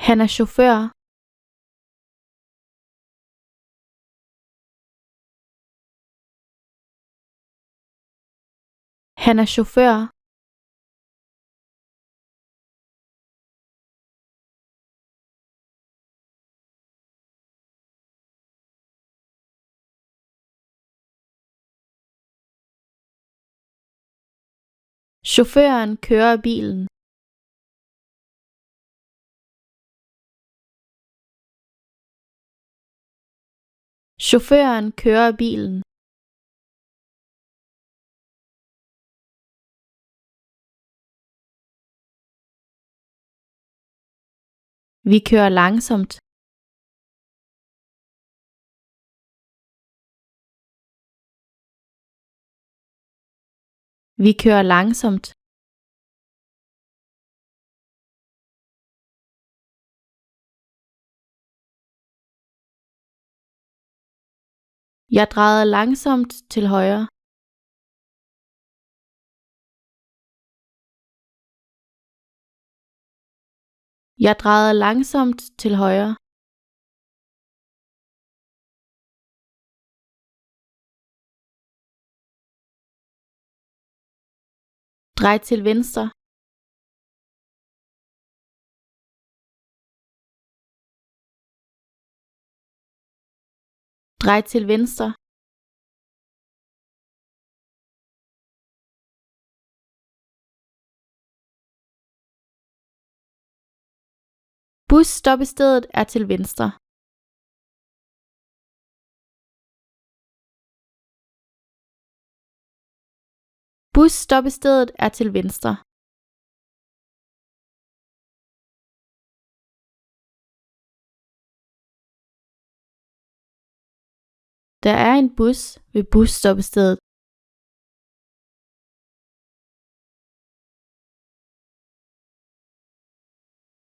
Han er chauffør. Han er chauffør. Chaufføren kører bilen. Chaufføren kører bilen. Vi kører langsomt. Vi kører langsomt. Jeg drejede langsomt til højre. Jeg drejede langsomt til højre. Drej til venstre. Drej til venstre. Busstoppestedet er til venstre. Busstoppestedet er til venstre. Der er en bus ved busstoppestedet.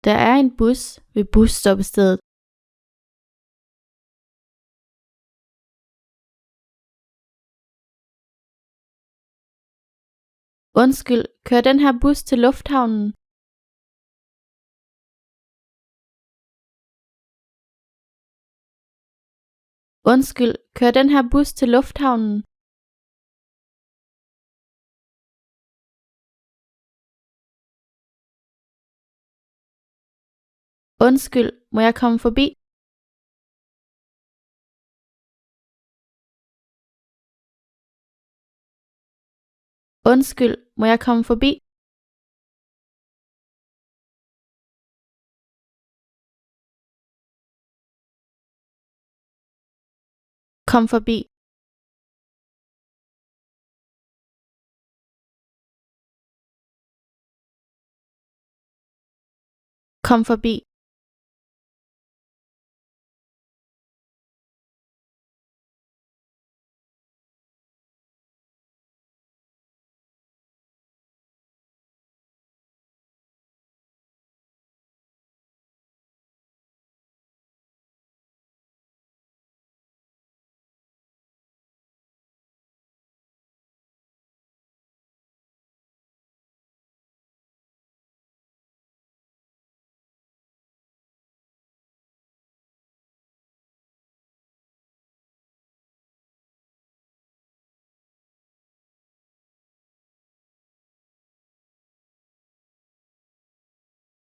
Der er en bus ved busstoppestedet. Undskyld, kører den her bus til lufthavnen? Undskyld, kører den her bus til lufthavnen? Undskyld, må jeg komme forbi? Undskyld, må jeg komme forbi? Kom forbi. Kom forbi.